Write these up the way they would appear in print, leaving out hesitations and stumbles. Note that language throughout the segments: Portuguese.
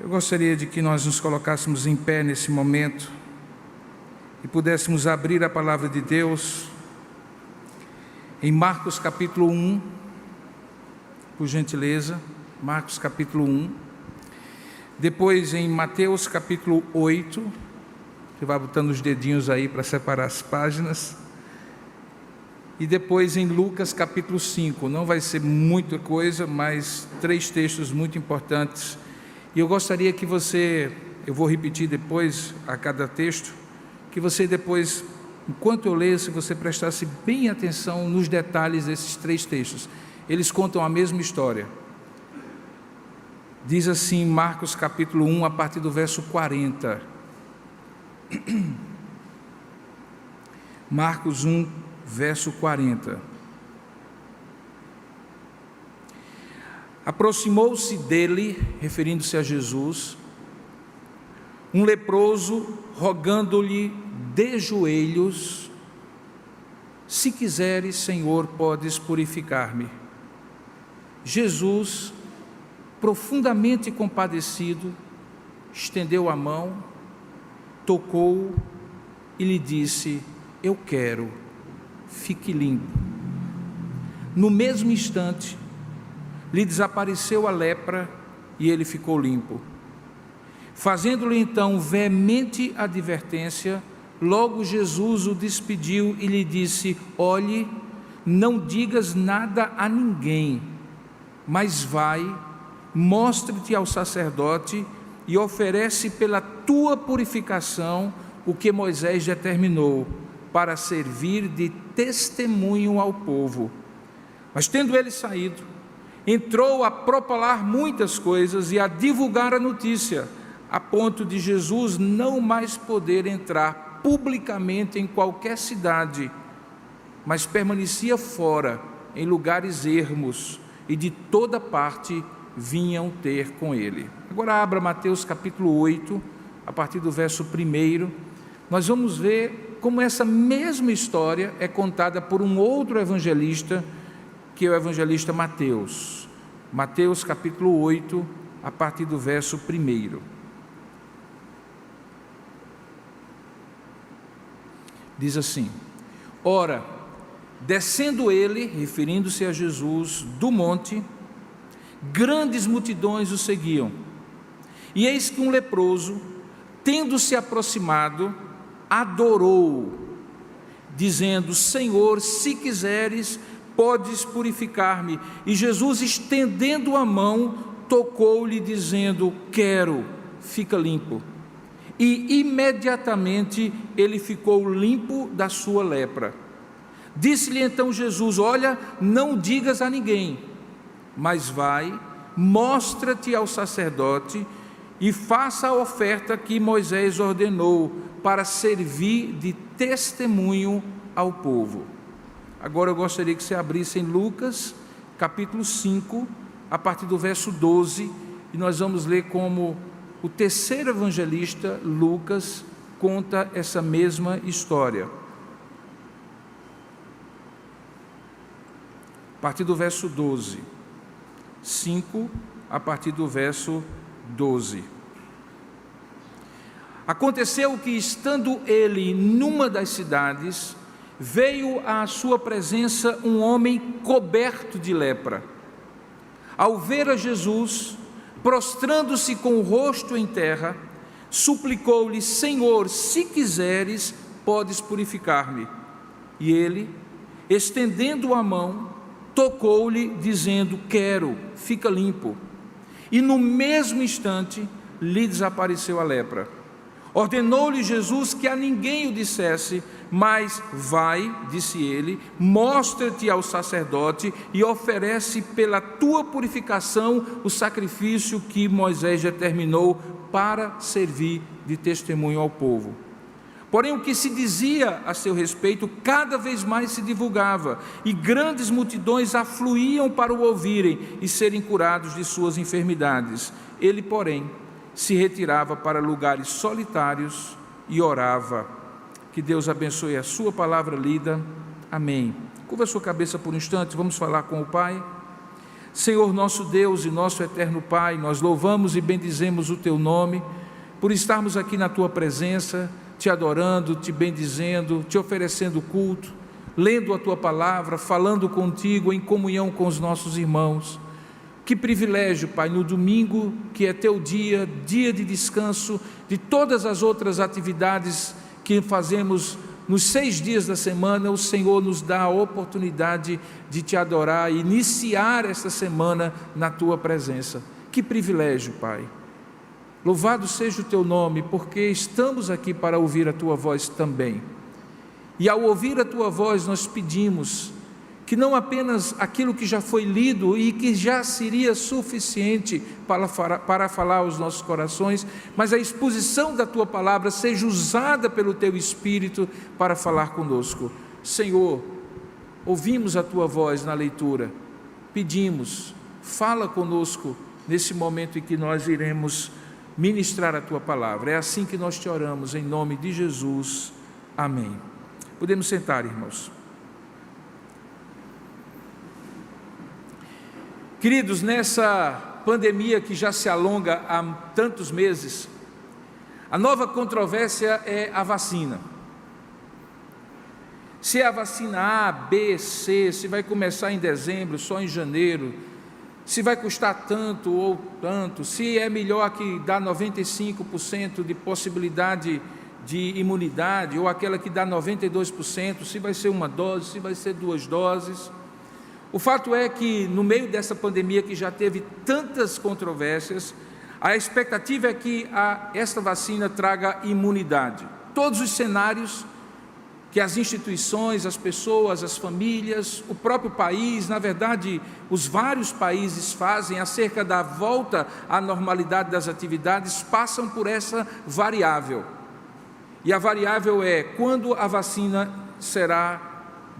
Eu gostaria de que nós nos colocássemos em pé nesse momento e pudéssemos abrir a palavra de Deus em Marcos capítulo 1, por gentileza, Marcos capítulo 1, depois em Mateus capítulo 8, você vai botando os dedinhos aí para separar as páginas, e depois em Lucas capítulo 5, não vai ser muita coisa, mas 3 textos muito importantes, e eu gostaria que você, eu vou repetir depois a cada texto, que você depois, enquanto eu lesse, você prestasse bem atenção nos detalhes desses 3 textos, eles contam a mesma história. Diz assim Marcos capítulo 1, a partir do verso 40, Marcos 1, verso 40. Aproximou-se dele, referindo-se a Jesus, um leproso, rogando-lhe de joelhos: se quiseres, Senhor, podes purificar-me. Jesus, profundamente compadecido, estendeu a mão, tocou e lhe disse: eu quero, fique limpo. No mesmo instante, lhe desapareceu a lepra e ele ficou limpo. Fazendo-lhe então veemente advertência, logo Jesus o despediu e lhe disse: olhe, não digas nada a ninguém, mas vai, mostre-te ao sacerdote e oferece pela tua purificação o que Moisés determinou, para servir de testemunho ao povo. Mas tendo ele saído, entrou a propalar muitas coisas e a divulgar a notícia, a ponto de Jesus não mais poder entrar publicamente em qualquer cidade, mas permanecia fora, em lugares ermos, e de toda parte vinham ter com ele. Agora abra Mateus capítulo 8, a partir do verso 1, nós vamos ver como essa mesma história é contada por um outro evangelista, que é o evangelista Mateus. Mateus capítulo 8, a partir do verso 1. Diz assim: ora, descendo ele, referindo-se a Jesus, do monte, grandes multidões o seguiam. E eis que um leproso, tendo se aproximado, adorou, dizendo: Senhor, se quiseres, podes purificar-me. E Jesus, estendendo a mão, tocou-lhe, dizendo: quero, fica limpo. E imediatamente ele ficou limpo da sua lepra. Disse-lhe então Jesus: olha, não digas a ninguém, mas vai, mostra-te ao sacerdote e faça a oferta que Moisés ordenou, para servir de testemunho ao povo. Agora eu gostaria que você abrisse em Lucas capítulo 5, a partir do verso 12, e nós vamos ler como o terceiro evangelista, Lucas, conta essa mesma história. A partir do verso 12, 5, a partir do verso 12. Aconteceu que, estando ele numa das cidades, veio à sua presença um homem coberto de lepra. Ao ver a Jesus, prostrando-se com o rosto em terra, suplicou-lhe: Senhor, se quiseres, podes purificar-me. E ele, estendendo a mão, tocou-lhe, dizendo: quero, fica limpo. E no mesmo instante lhe desapareceu a lepra. Ordenou-lhe Jesus que a ninguém o dissesse, mas vai, disse ele, mostra-te ao sacerdote e oferece pela tua purificação o sacrifício que Moisés determinou, para servir de testemunho ao povo. Porém, o que se dizia a seu respeito cada vez mais se divulgava, e grandes multidões afluíam para o ouvirem e serem curados de suas enfermidades. Ele, porém, se retirava para lugares solitários e orava. Que Deus abençoe a sua palavra lida. Amém. Curva a sua cabeça por um instante, vamos falar com o Pai. Senhor nosso Deus e nosso eterno Pai, nós louvamos e bendizemos o Teu nome, por estarmos aqui na Tua presença, Te adorando, Te bendizendo, Te oferecendo culto, lendo a Tua palavra, falando contigo em comunhão com os nossos irmãos. Que privilégio, Pai, no domingo, que é Teu dia, dia de descanso de todas as outras atividades que fazemos nos 6 dias da semana, o Senhor nos dá a oportunidade de Te adorar e iniciar esta semana na Tua presença. Que privilégio, Pai. Louvado seja o Teu nome, porque estamos aqui para ouvir a Tua voz também. E ao ouvir a Tua voz, nós pedimos que não apenas aquilo que já foi lido e que já seria suficiente para falar aos nossos corações, mas a exposição da Tua palavra seja usada pelo Teu Espírito para falar conosco. Senhor, ouvimos a Tua voz na leitura, pedimos, fala conosco nesse momento em que nós iremos ministrar a Tua palavra. É assim que nós Te oramos, em nome de Jesus. Amém. Podemos sentar, irmãos. Queridos, nessa pandemia que já se alonga há tantos meses, a nova controvérsia é a vacina. Se é a vacina A, B, C, se vai começar em dezembro, só em janeiro, se vai custar tanto ou tanto, se é melhor que dá 95% de possibilidade de imunidade, ou aquela que dá 92%, se vai ser uma dose, se vai ser 2 doses. O fato é que, no meio dessa pandemia que já teve tantas controvérsias, a expectativa é que esta vacina traga imunidade. Todos os cenários que as instituições, as pessoas, as famílias, o próprio país, na verdade, os vários países fazem acerca da volta à normalidade das atividades, passam por essa variável. E a variável é quando a vacina será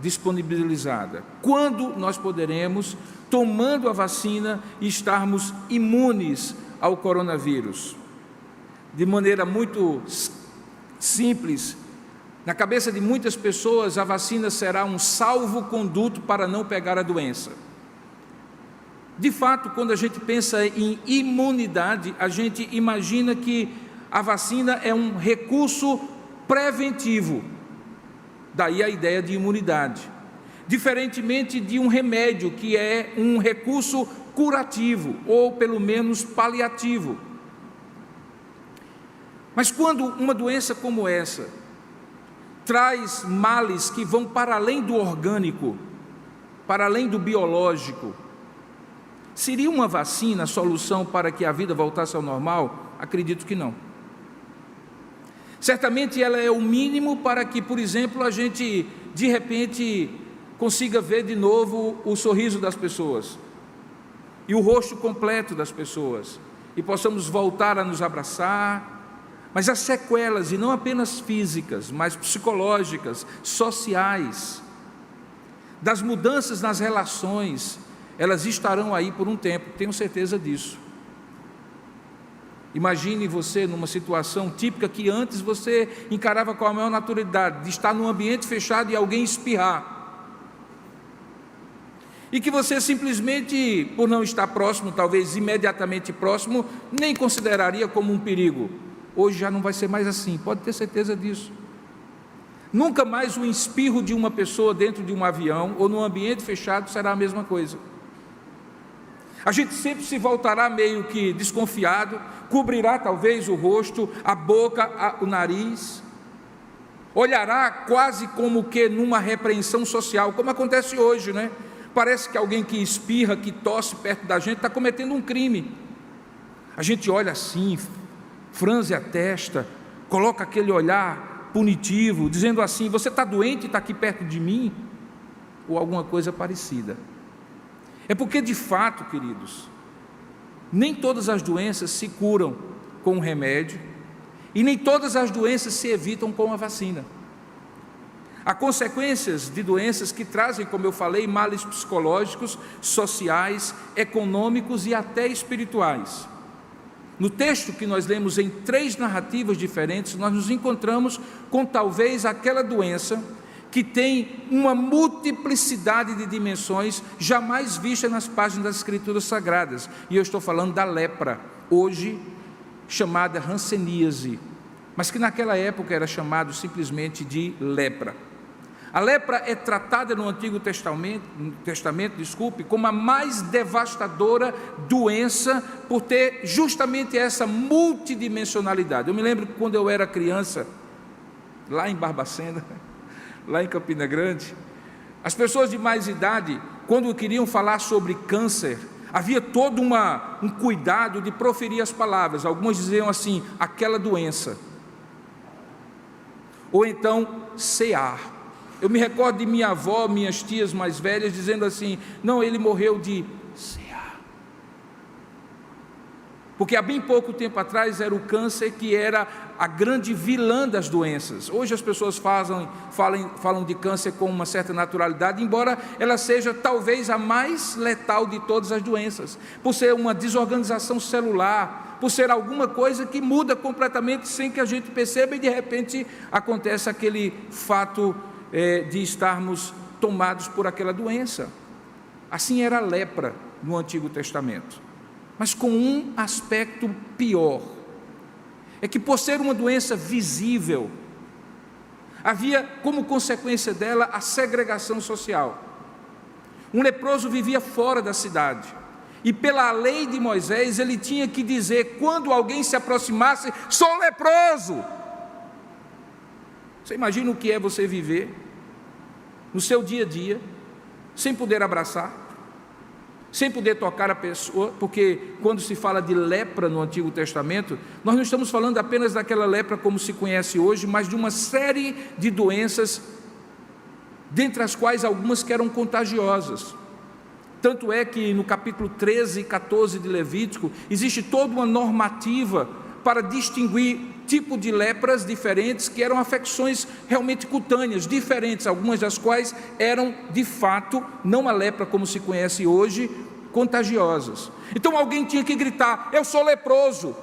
disponibilizada. Quando nós poderemos, tomando a vacina, estarmos imunes ao coronavírus? De maneira muito simples, na cabeça de muitas pessoas, a vacina será um salvo-conduto para não pegar a doença. De fato, quando a gente pensa em imunidade, a gente imagina que a vacina é um recurso preventivo. Daí a ideia de imunidade. Diferentemente de um remédio, que é um recurso curativo, ou pelo menos paliativo. Mas quando uma doença como essa traz males que vão para além do orgânico, para além do biológico, seria uma vacina a solução para que a vida voltasse ao normal? Acredito que não. Certamente ela é o mínimo para que, por exemplo, a gente de repente consiga ver de novo o sorriso das pessoas e o rosto completo das pessoas e possamos voltar a nos abraçar. Mas as sequelas, e não apenas físicas, mas psicológicas, sociais, das mudanças nas relações, elas estarão aí por um tempo, tenho certeza disso. Imagine você numa situação típica que antes você encarava com a maior naturalidade, de estar num ambiente fechado e alguém espirrar. E que você simplesmente, por não estar próximo, talvez imediatamente próximo, nem consideraria como um perigo. Hoje já não vai ser mais assim, pode ter certeza disso. Nunca mais o espirro de uma pessoa dentro de um avião ou num ambiente fechado será a mesma coisa. A gente sempre se voltará meio que desconfiado, cobrirá talvez o rosto, a boca, o nariz, olhará quase como que numa repreensão social, como acontece hoje, né? Parece que alguém que espirra, que tosse perto da gente, está cometendo um crime. A gente olha assim, franze a testa, coloca aquele olhar punitivo, dizendo assim: você está doente e está aqui perto de mim? Ou alguma coisa parecida. É porque, de fato, queridos, nem todas as doenças se curam com um remédio e nem todas as doenças se evitam com a vacina. Há consequências de doenças que trazem, como eu falei, males psicológicos, sociais, econômicos e até espirituais. No texto que nós lemos em 3 narrativas diferentes, nós nos encontramos com talvez aquela doença que tem uma multiplicidade de dimensões jamais vista nas páginas das Escrituras Sagradas. E eu estou falando da lepra, hoje chamada hanseníase, mas que naquela época era chamado simplesmente de lepra. A lepra é tratada no Antigo Testamento, como a mais devastadora doença, por ter justamente essa multidimensionalidade. Eu me lembro que quando eu era criança, lá em Barbacena, lá em Campina Grande, as pessoas de mais idade, quando queriam falar sobre câncer, havia todo um cuidado de proferir as palavras. Algumas diziam assim, aquela doença, ou então CA. Eu me recordo de minha avó, minhas tias mais velhas dizendo assim, não, ele morreu de CA, porque há bem pouco tempo atrás era o câncer que era a grande vilã das doenças. Hoje as pessoas falam de câncer com uma certa naturalidade, embora ela seja talvez a mais letal de todas as doenças, por ser uma desorganização celular, por ser alguma coisa que muda completamente sem que a gente perceba, e de repente acontece aquele fato de estarmos tomados por aquela doença. Assim era a lepra no Antigo Testamento, mas com um aspecto pior, é que por ser uma doença visível, havia como consequência dela a segregação social. Um leproso vivia fora da cidade, e pela lei de Moisés ele tinha que dizer, quando alguém se aproximasse, sou leproso. Você imagina o que é você viver no seu dia a dia, sem poder abraçar, sem poder tocar a pessoa, porque quando se fala de lepra no Antigo Testamento, nós não estamos falando apenas daquela lepra como se conhece hoje, mas de uma série de doenças, dentre as quais algumas que eram contagiosas. Tanto é que no capítulo 13 e 14 de Levítico, existe toda uma normativa para distinguir tipo de lepras diferentes, que eram afecções realmente cutâneas, diferentes, algumas das quais eram de fato, não a lepra como se conhece hoje, contagiosas. Então alguém tinha que gritar, eu sou leproso.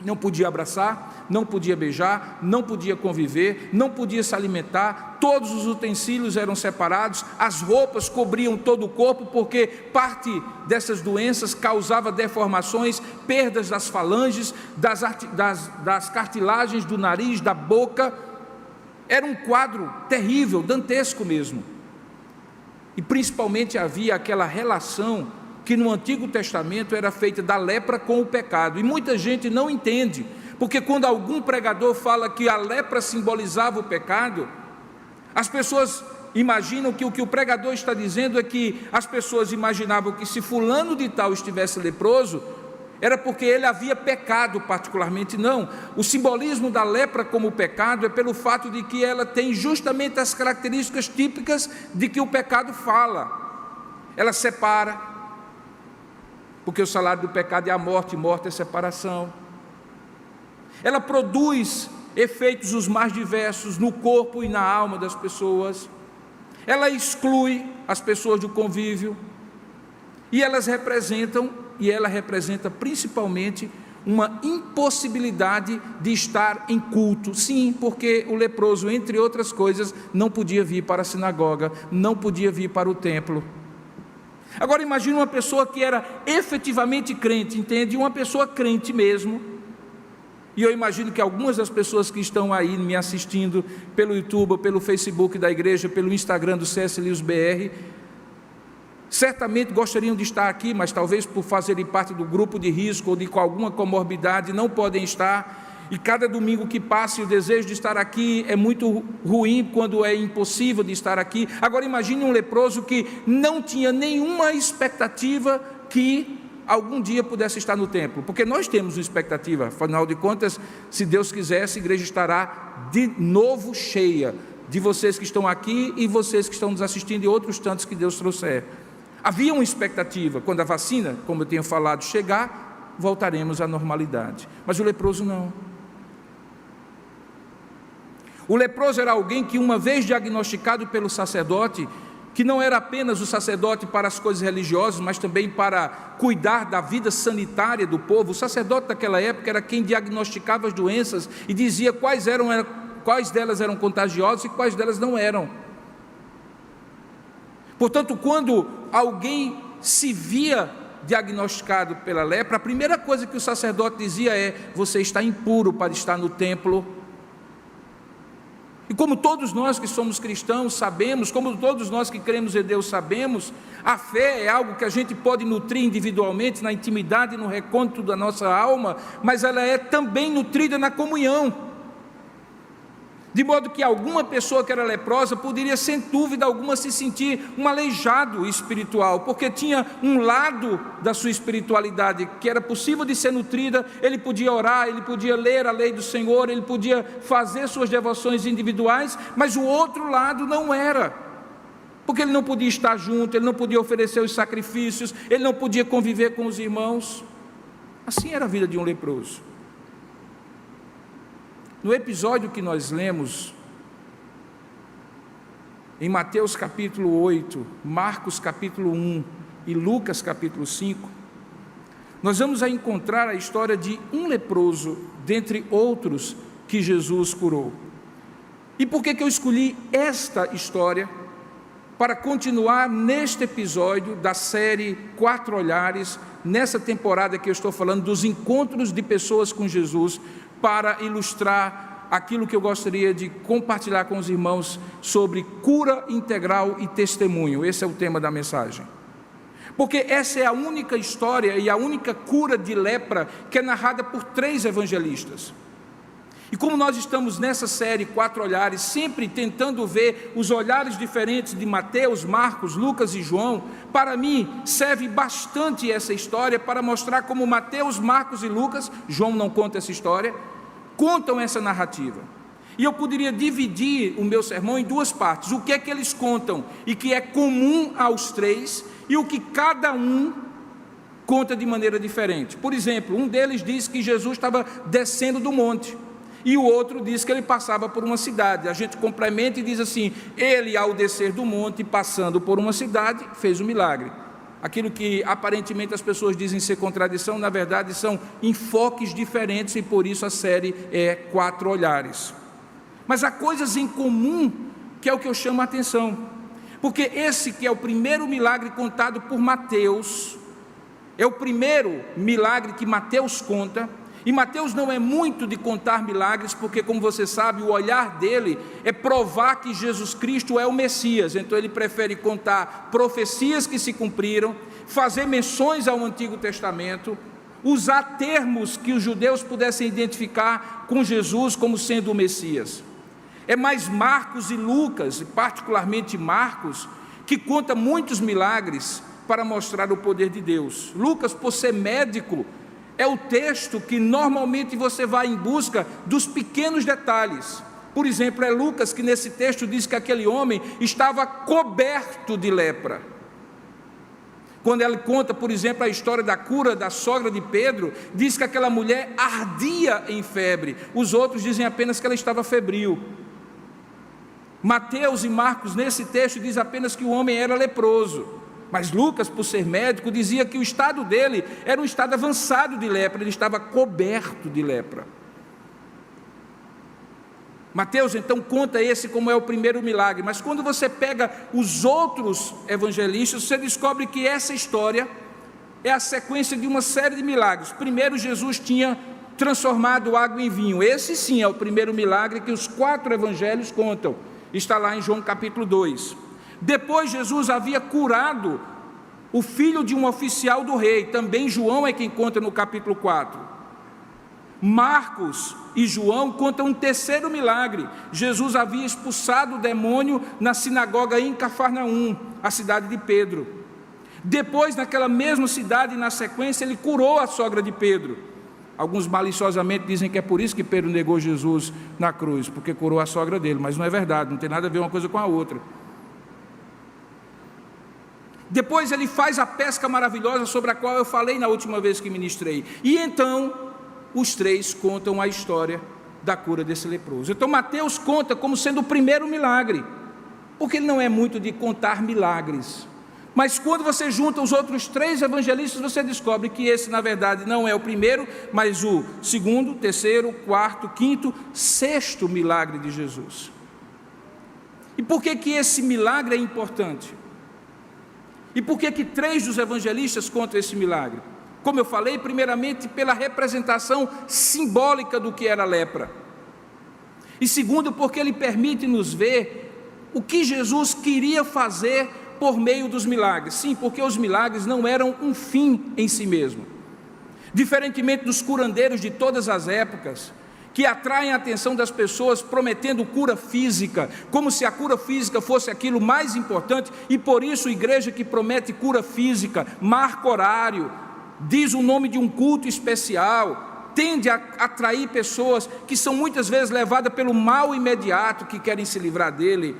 Não podia abraçar, não podia beijar, não podia conviver, não podia se alimentar, todos os utensílios eram separados, as roupas cobriam todo o corpo, porque parte dessas doenças causava deformações, perdas das falanges, das cartilagens do nariz, da boca. Era um quadro terrível, dantesco mesmo. E principalmente havia aquela relação que no Antigo Testamento era feita da lepra com o pecado, e muita gente não entende, porque quando algum pregador fala que a lepra simbolizava o pecado, as pessoas imaginam que o pregador está dizendo é que as pessoas imaginavam que se fulano de tal estivesse leproso, era porque ele havia pecado particularmente. Não, o simbolismo da lepra como pecado é pelo fato de que ela tem justamente as características típicas de que o pecado fala. Ela separa, porque o salário do pecado é a morte, e morte é separação. Ela produz efeitos os mais diversos no corpo e na alma das pessoas. Ela exclui as pessoas do convívio, e ela representa principalmente uma impossibilidade de estar em culto. Sim, porque o leproso, entre outras coisas, não podia vir para a sinagoga, não podia vir para o templo. Agora imagine uma pessoa que era efetivamente crente, entende? Uma pessoa crente mesmo, e eu imagino que algumas das pessoas que estão aí me assistindo pelo YouTube, pelo Facebook da igreja, pelo Instagram do CS Lewis BR, certamente gostariam de estar aqui, mas talvez por fazerem parte do grupo de risco ou com alguma comorbidade não podem estar. E cada domingo que passa, o desejo de estar aqui é muito ruim quando é impossível de estar aqui. Agora imagine um leproso que não tinha nenhuma expectativa que algum dia pudesse estar no templo, porque nós temos uma expectativa, afinal de contas, se Deus quiser, essa igreja estará de novo cheia, de vocês que estão aqui e vocês que estão nos assistindo e outros tantos que Deus trouxer. Havia uma expectativa, quando a vacina, como eu tenho falado, chegar, voltaremos à normalidade, mas o leproso não. O leproso era alguém que, uma vez diagnosticado pelo sacerdote, que não era apenas o sacerdote para as coisas religiosas, mas também para cuidar da vida sanitária do povo. O sacerdote daquela época era quem diagnosticava as doenças e dizia quais eram quais delas eram contagiosas e quais delas não eram. Portanto, quando alguém se via diagnosticado pela lepra, a primeira coisa que o sacerdote dizia é: você está impuro para estar no templo. E como todos nós que somos cristãos sabemos, como todos nós que cremos em Deus sabemos, a fé é algo que a gente pode nutrir individualmente, na intimidade, no recôndito da nossa alma, mas ela é também nutrida na comunhão. De modo que alguma pessoa que era leprosa poderia, sem dúvida alguma, se sentir um aleijado espiritual, porque tinha um lado da sua espiritualidade que era possível de ser nutrida. Ele podia orar, ele podia ler a lei do Senhor, ele podia fazer suas devoções individuais, mas o outro lado não era, porque ele não podia estar junto, ele não podia oferecer os sacrifícios, ele não podia conviver com os irmãos. Assim era a vida de um leproso. No episódio que nós lemos, em Mateus capítulo 8, Marcos capítulo 1 e Lucas capítulo 5, nós vamos encontrar a história de um leproso, dentre outros, que Jesus curou. E por que eu escolhi esta história para continuar neste episódio da série 4 Olhares, nessa temporada que eu estou falando dos encontros de pessoas com Jesus, para ilustrar aquilo que eu gostaria de compartilhar com os irmãos sobre cura integral e testemunho. Esse é o tema da mensagem. Porque essa é a única história e a única cura de lepra que é narrada por 3 evangelistas. E como nós estamos nessa série 4 Olhares, sempre tentando ver os olhares diferentes de Mateus, Marcos, Lucas e João, para mim serve bastante essa história para mostrar como Mateus, Marcos e Lucas, João não conta essa história, contam essa narrativa. E eu poderia dividir o meu sermão em 2 partes: o que é que eles contam e que é comum aos 3, e o que cada um conta de maneira diferente. Por exemplo, um deles diz que Jesus estava descendo do monte, e o outro diz que ele passava por uma cidade. A gente complementa e diz assim: ele, ao descer do monte, passando por uma cidade, fez um milagre. Aquilo que aparentemente as pessoas dizem ser contradição, na verdade são enfoques diferentes, e por isso a série é 4 Olhares. Mas há coisas em comum que é o que eu chamo a atenção, porque esse que é o primeiro milagre contado por Mateus, é o primeiro milagre que Mateus conta. E Mateus não é muito de contar milagres, porque, como você sabe, o olhar dele é provar que Jesus Cristo é o Messias. Então ele prefere contar profecias que se cumpriram, fazer menções ao Antigo Testamento, usar termos que os judeus pudessem identificar com Jesus como sendo o Messias. É mais Marcos e Lucas, e particularmente Marcos, que conta muitos milagres para mostrar o poder de Deus. Lucas, por ser médico, é o texto que normalmente você vai em busca dos pequenos detalhes. Por exemplo, é Lucas que nesse texto diz que aquele homem estava coberto de lepra. Quando ele conta, por exemplo, a história da cura da sogra de Pedro, diz que aquela mulher ardia em febre. Os outros dizem apenas que ela estava febril. Mateus e Marcos nesse texto diz apenas que o homem era leproso. Mas Lucas, por ser médico, dizia que o estado dele era um estado avançado de lepra, ele estava coberto de lepra. Mateus então conta esse como é o primeiro milagre, mas quando você pega os outros evangelistas, você descobre que essa história é a sequência de uma série de milagres. Primeiro, Jesus tinha transformado água em vinho. Esse sim é o primeiro milagre que os 4 evangelhos contam, está lá em João capítulo 2. Depois Jesus havia curado o filho de um oficial do rei, também João é quem conta no capítulo 4. Marcos e João contam um terceiro milagre: Jesus havia expulsado o demônio na sinagoga em Cafarnaum, a cidade de Pedro. Depois, naquela mesma cidade, na sequência, ele curou a sogra de Pedro. Alguns maliciosamente dizem que é por isso que Pedro negou Jesus na cruz, porque curou a sogra dele, mas não é verdade, não tem nada a ver uma coisa com a outra. Depois ele faz a pesca maravilhosa sobre a qual eu falei na última vez que ministrei. E então os 3 contam a história da cura desse leproso. Então Mateus conta como sendo o primeiro milagre, porque ele não é muito de contar milagres. Mas quando você junta os outros 3 evangelistas, você descobre que esse, na verdade, não é o primeiro, mas o segundo, terceiro, quarto, quinto, sexto milagre de Jesus. E por que esse milagre é importante? E por que 3 dos evangelistas contam esse milagre? Como eu falei, primeiramente pela representação simbólica do que era a lepra. E segundo, porque ele permite nos ver o que Jesus queria fazer por meio dos milagres. Sim, porque os milagres não eram um fim em si mesmo. Diferentemente dos curandeiros de todas as épocas, que atraem a atenção das pessoas prometendo cura física, como se a cura física fosse aquilo mais importante, e por isso a igreja que promete cura física, marca horário, diz o nome de um culto especial, tende a atrair pessoas que são muitas vezes levadas pelo mal imediato, que querem se livrar dele.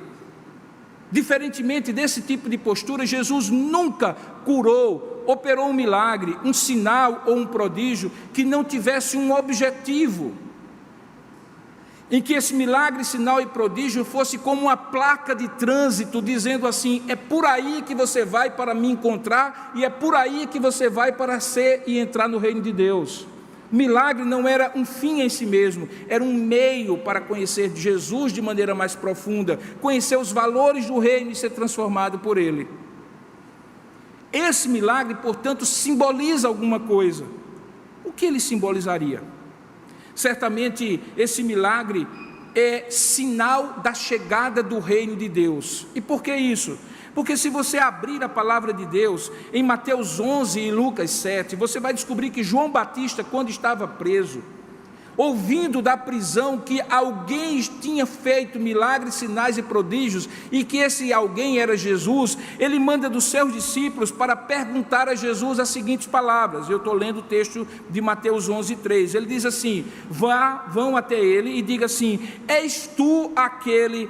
Diferentemente desse tipo de postura, Jesus nunca curou, operou um milagre, um sinal ou um prodígio que não tivesse um objetivo, em que esse milagre, sinal e prodígio fosse como uma placa de trânsito, dizendo assim: é por aí que você vai para me encontrar, e é por aí que você vai para ser e entrar no reino de Deus. Milagre não era um fim em si mesmo, era um meio para conhecer Jesus de maneira mais profunda, conhecer os valores do reino e ser transformado por ele. Esse milagre, portanto, simboliza alguma coisa. O que ele simbolizaria? Certamente esse milagre é sinal da chegada do reino de Deus. E por que isso? Porque se você abrir a palavra de Deus em Mateus 11 e Lucas 7, você vai descobrir que João Batista, quando estava preso, ouvindo da prisão que alguém tinha feito milagres, sinais e prodígios, e que esse alguém era Jesus, ele manda dos seus discípulos para perguntar a Jesus as seguintes palavras. Eu estou lendo o texto de Mateus 11:3. Ele diz assim: vão até ele e diga assim: és tu aquele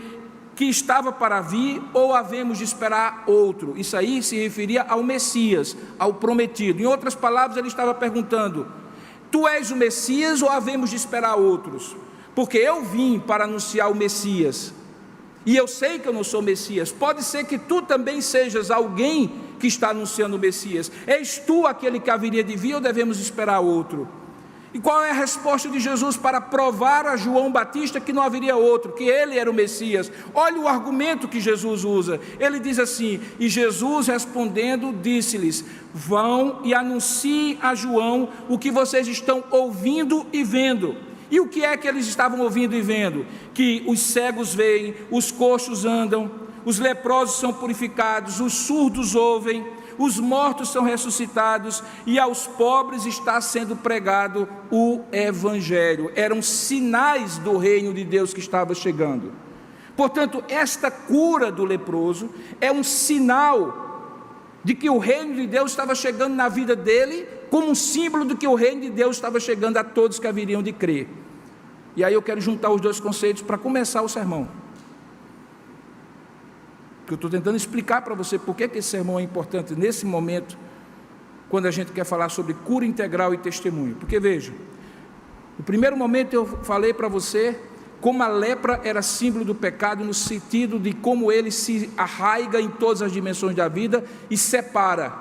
que estava para vir, ou havemos de esperar outro? Isso aí se referia ao Messias, ao prometido. Em outras palavras, ele estava perguntando: tu és o Messias ou havemos de esperar outros? Porque eu vim para anunciar o Messias, e eu sei que eu não sou Messias. Pode ser que tu também sejas alguém que está anunciando o Messias. És tu aquele que haveria de vir ou devemos esperar outro? E qual é a resposta de Jesus para provar a João Batista que não haveria outro, que ele era o Messias? Olha o argumento que Jesus usa. Ele diz assim: e Jesus respondendo disse-lhes: vão e anunciem a João o que vocês estão ouvindo e vendo. E o que é que eles estavam ouvindo e vendo? Que os cegos veem, os coxos andam, os leprosos são purificados, os surdos ouvem, os mortos são ressuscitados, e aos pobres está sendo pregado o Evangelho. Eram sinais do reino de Deus que estava chegando. Portanto, esta cura do leproso é um sinal de que o reino de Deus estava chegando na vida dele, como um símbolo de que o reino de Deus estava chegando a todos que haveriam de crer. E aí eu quero juntar os dois conceitos para começar o sermão, que eu estou tentando explicar para você por que esse sermão é importante nesse momento, quando a gente quer falar sobre cura integral e testemunho. Porque veja, no primeiro momento eu falei para você como a lepra era símbolo do pecado, no sentido de como ele se arraiga em todas as dimensões da vida e separa.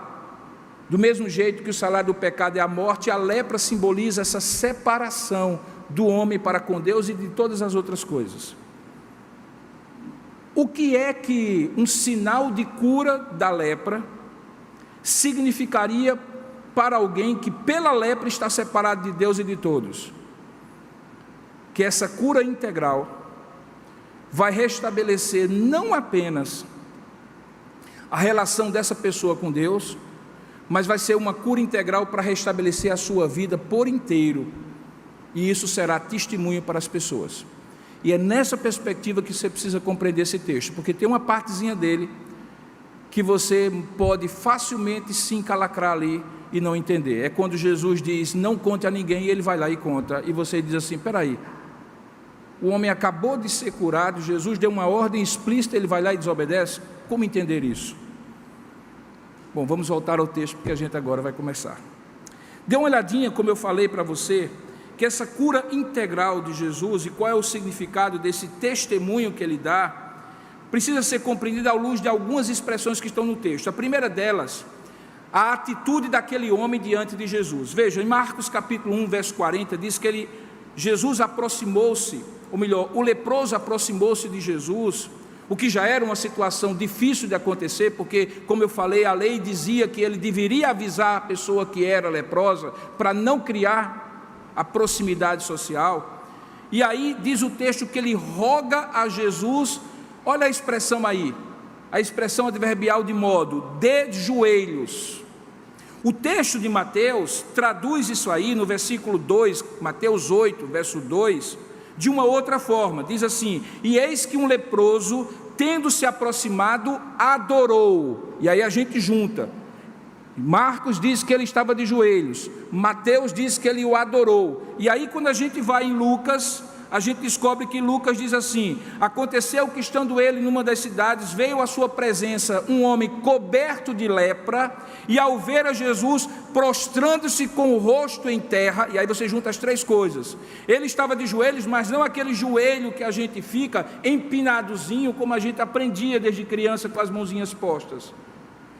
Do mesmo jeito que o salário do pecado é a morte, a lepra simboliza essa separação do homem para com Deus e de todas as outras coisas. O que é que um sinal de cura da lepra significaria para alguém que pela lepra está separado de Deus e de todos? Que essa cura integral vai restabelecer não apenas a relação dessa pessoa com Deus, mas vai ser uma cura integral para restabelecer a sua vida por inteiro, e isso será testemunho para as pessoas. E é nessa perspectiva que você precisa compreender esse texto, porque tem uma partezinha dele que você pode facilmente se encalacrar ali e não entender. É quando Jesus diz: não conte a ninguém, e ele vai lá e conta, e você diz assim: espera aí, o homem acabou de ser curado, Jesus deu uma ordem explícita, ele vai lá e desobedece? Como entender isso? Bom, vamos voltar ao texto, porque a gente agora vai começar. Dê uma olhadinha, como eu falei para você, que essa cura integral de Jesus, e qual é o significado desse testemunho que ele dá, precisa ser compreendida à luz de algumas expressões que estão no texto. A primeira delas, a atitude daquele homem diante de Jesus. Veja, em Marcos capítulo 1, verso 40, diz que Jesus aproximou-se, ou melhor, o leproso aproximou-se de Jesus, o que já era uma situação difícil de acontecer, porque, como eu falei, a lei dizia que ele deveria avisar a pessoa que era leprosa, para não criar a proximidade social. E aí diz o texto que ele roga a Jesus, olha a expressão aí, a expressão adverbial de modo, de joelhos. O texto de Mateus traduz isso aí no versículo 2, Mateus 8, verso 2, de uma outra forma, diz assim: e eis que um leproso, tendo se aproximado, adorou. E aí a gente junta, Marcos diz que ele estava de joelhos, Mateus diz que ele o adorou. E aí quando a gente vai em Lucas, a gente descobre que Lucas diz assim: aconteceu que estando ele numa das cidades, veio à sua presença um homem coberto de lepra, e ao ver a Jesus, prostrando-se com o rosto em terra. E aí você junta as três coisas, ele estava de joelhos, mas não aquele joelho que a gente fica empinadozinho, como a gente aprendia desde criança com as mãozinhas postas,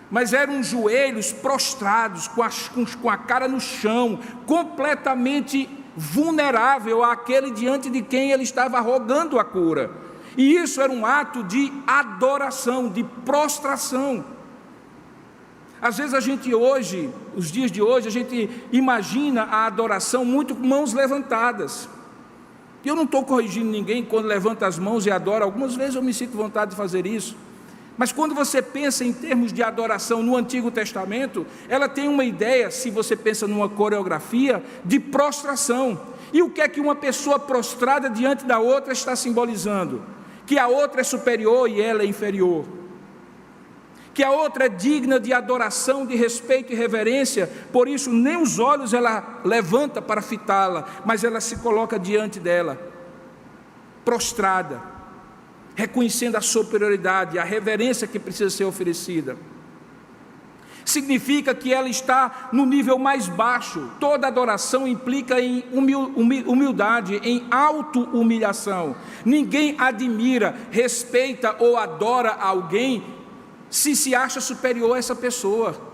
mas eram joelhos prostrados, com a cara no chão, completamente vulnerável àquele diante de quem ele estava rogando a cura. E isso era um ato de adoração, de prostração. Às vezes a gente hoje, os dias de hoje, a gente imagina a adoração muito com mãos levantadas. E eu não estou corrigindo ninguém quando levanta as mãos e adora. Algumas vezes eu me sinto vontade de fazer isso. Mas quando você pensa em termos de adoração no Antigo Testamento, ela tem uma ideia, se você pensa numa coreografia, de prostração. E o que é que uma pessoa prostrada diante da outra está simbolizando? Que a outra é superior e ela é inferior. Que a outra é digna de adoração, de respeito e reverência, por isso nem os olhos ela levanta para fitá-la, mas ela se coloca diante dela, prostrada, reconhecendo a superioridade, a reverência que precisa ser oferecida. Significa que ela está no nível mais baixo. Toda adoração implica em humildade, em auto-humilhação. Ninguém admira, respeita ou adora alguém se acha superior a essa pessoa.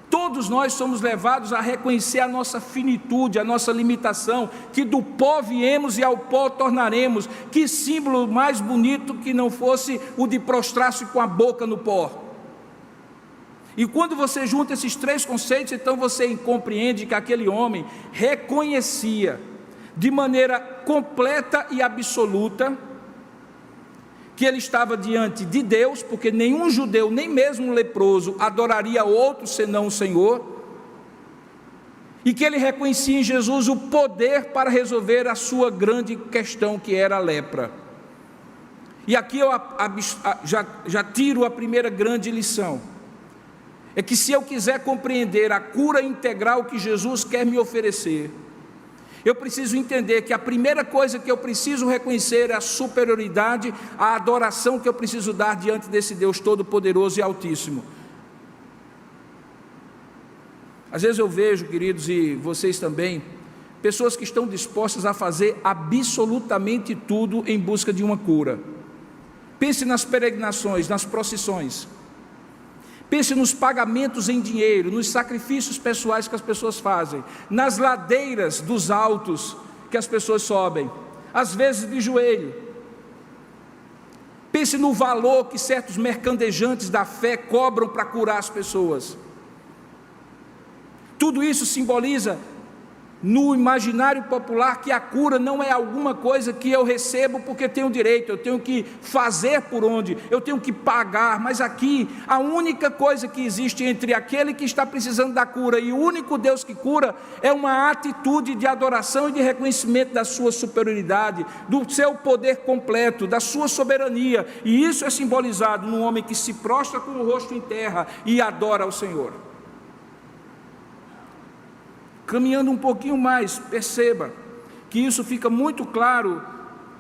Todos nós somos levados a reconhecer a nossa finitude, a nossa limitação, que do pó viemos e ao pó tornaremos. Que símbolo mais bonito que não fosse o de prostrar-se com a boca no pó. E quando você junta esses três conceitos, então você compreende que aquele homem reconhecia de maneira completa e absoluta que ele estava diante de Deus, porque nenhum judeu, nem mesmo um leproso, adoraria outro senão o Senhor, e que ele reconhecia em Jesus o poder para resolver a sua grande questão, que era a lepra. E aqui eu já tiro a primeira grande lição, é que se eu quiser compreender a cura integral que Jesus quer me oferecer, eu preciso entender que a primeira coisa que eu preciso reconhecer é a superioridade, a adoração que eu preciso dar diante desse Deus Todo-Poderoso e Altíssimo. Às vezes eu vejo, queridos, e vocês também, pessoas que estão dispostas a fazer absolutamente tudo em busca de uma cura. Pense nas peregrinações, nas procissões. Pense nos pagamentos em dinheiro, nos sacrifícios pessoais que as pessoas fazem, nas ladeiras dos altos que as pessoas sobem, às vezes de joelho. Pense no valor que certos mercadejantes da fé cobram para curar as pessoas. Tudo isso simboliza no imaginário popular que a cura não é alguma coisa que eu recebo porque tenho direito, eu tenho que fazer por onde, eu tenho que pagar. Mas aqui a única coisa que existe entre aquele que está precisando da cura e o único Deus que cura é uma atitude de adoração e de reconhecimento da sua superioridade, do seu poder completo, da sua soberania. E isso é simbolizado num homem que se prostra com o rosto em terra e adora ao Senhor. Caminhando um pouquinho mais, perceba que isso fica muito claro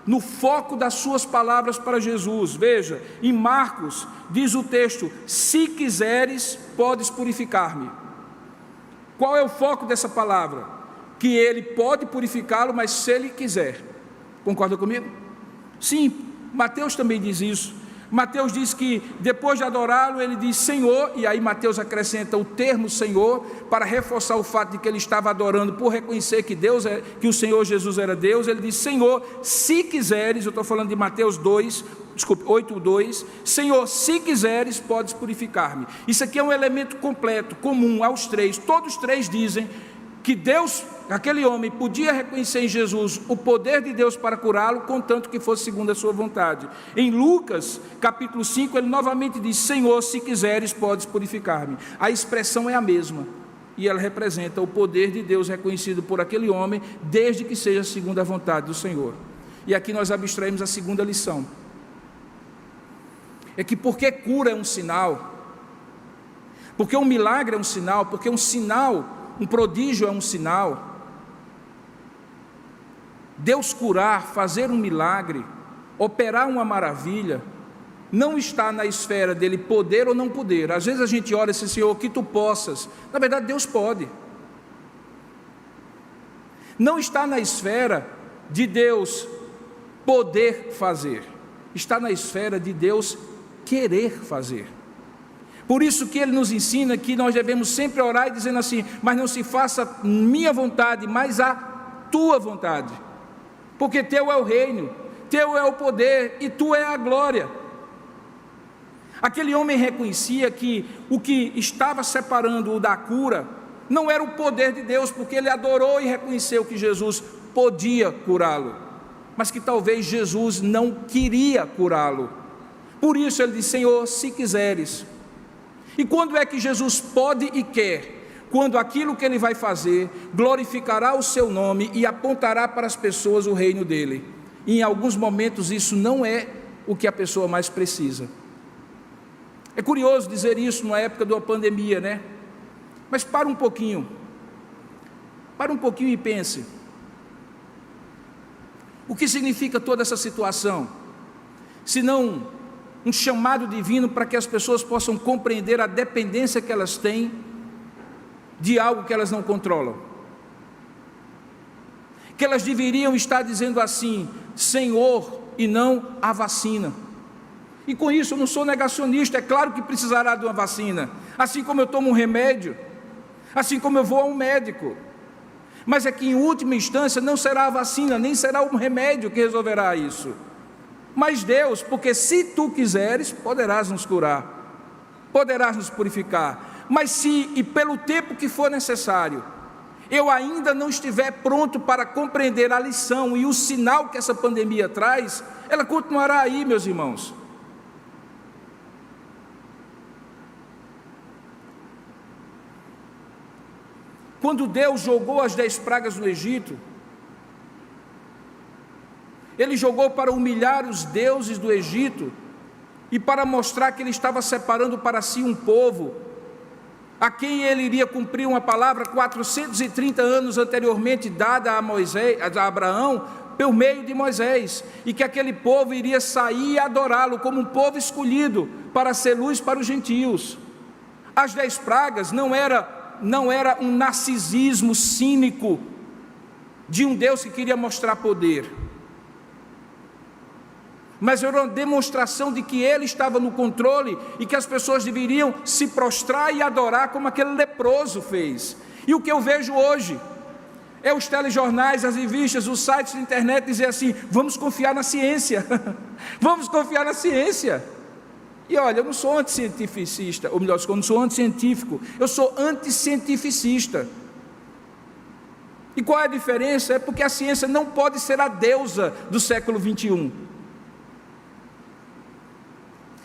no foco das suas palavras para Jesus. Veja, em Marcos diz o texto: se quiseres, podes purificar-me. Qual é o foco dessa palavra? Que ele pode purificá-lo, mas se ele quiser. Concorda comigo? Sim, Mateus também diz isso. Mateus diz que depois de adorá-lo, ele diz Senhor, e aí Mateus acrescenta o termo Senhor, para reforçar o fato de que ele estava adorando por reconhecer que que o Senhor Jesus era Deus. Ele diz Senhor, se quiseres, eu estou falando de Mateus 8:2, Senhor, se quiseres, podes purificar-me. Isso aqui é um elemento completo, comum aos três. Todos os três dizem que Deus, aquele homem, podia reconhecer em Jesus o poder de Deus para curá-lo, contanto que fosse segundo a sua vontade. Em Lucas, capítulo 5, ele novamente diz, Senhor, se quiseres, podes purificar-me. A expressão é a mesma, e ela representa o poder de Deus reconhecido por aquele homem, desde que seja segundo a vontade do Senhor. E aqui nós abstraímos a segunda lição. É que porque cura é um sinal, porque um milagre é um sinal, porque um sinal, um prodígio é um sinal, Deus curar, fazer um milagre, operar uma maravilha, não está na esfera dele poder ou não poder. Às vezes a gente ora esse Senhor, que tu possas. Na verdade Deus pode. Não está na esfera de Deus poder fazer, está na esfera de Deus querer fazer. Por isso que ele nos ensina que nós devemos sempre orar e dizendo assim, mas não se faça minha vontade, mas a tua vontade, porque teu é o reino, teu é o poder e tu é a glória. Aquele homem reconhecia que o que estava separando-o da cura não era o poder de Deus, porque ele adorou e reconheceu que Jesus podia curá-lo, mas que talvez Jesus não queria curá-lo. Por isso ele disse, Senhor, se quiseres. E quando é que Jesus pode e quer? Quando aquilo que ele vai fazer glorificará o seu nome e apontará para as pessoas o reino dele. E em alguns momentos isso não é o que a pessoa mais precisa. É curioso dizer isso numa época de uma pandemia, né? Mas para um pouquinho e pense. O que significa toda essa situação? Se não um chamado divino para que as pessoas possam compreender a dependência que elas têm de algo que elas não controlam. Que elas deveriam estar dizendo assim, Senhor, e não a vacina. E com isso eu não sou negacionista, é claro que precisará de uma vacina, assim como eu tomo um remédio, assim como eu vou a um médico. Mas é que em última instância não será a vacina, nem será um remédio que resolverá isso. Mas Deus, porque se tu quiseres, poderás nos curar, poderás nos purificar. Mas se, e pelo tempo que for necessário, eu ainda não estiver pronto para compreender a lição e o sinal que essa pandemia traz, ela continuará aí, meus irmãos. Quando Deus jogou as 10 pragas no Egito, Ele jogou para humilhar os deuses do Egito e para mostrar que Ele estava separando para si um povo, a quem Ele iria cumprir uma palavra 430 anos anteriormente dada a Abraão, pelo meio de Moisés, e que aquele povo iria sair e adorá-lo como um povo escolhido para ser luz para os gentios. As 10 pragas não era um narcisismo cínico de um Deus que queria mostrar poder, mas era uma demonstração de que Ele estava no controle e que as pessoas deveriam se prostrar e adorar como aquele leproso fez. E o que eu vejo hoje é os telejornais, as revistas, os sites de internet dizer assim, vamos confiar na ciência, vamos confiar na ciência. E olha, eu não sou anticientificista, ou melhor, eu não sou anticientífico, eu sou anticientificista. E qual é a diferença? É porque a ciência não pode ser a deusa do século 21.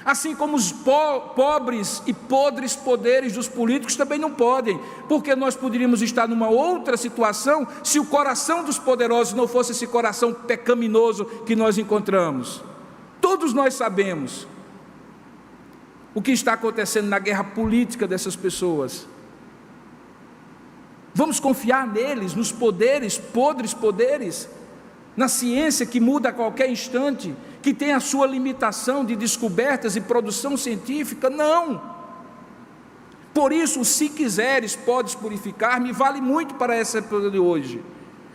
Assim como os pobres e podres poderes dos políticos também não podem, porque nós poderíamos estar numa outra situação se o coração dos poderosos não fosse esse coração pecaminoso que nós encontramos. Todos nós sabemos o que está acontecendo na guerra política dessas pessoas. Vamos confiar neles, nos poderes, podres poderes, na ciência que muda a qualquer instante, que tem a sua limitação de descobertas e produção científica? Não. Por isso, se quiseres, podes purificar-me, vale muito para essa época de hoje.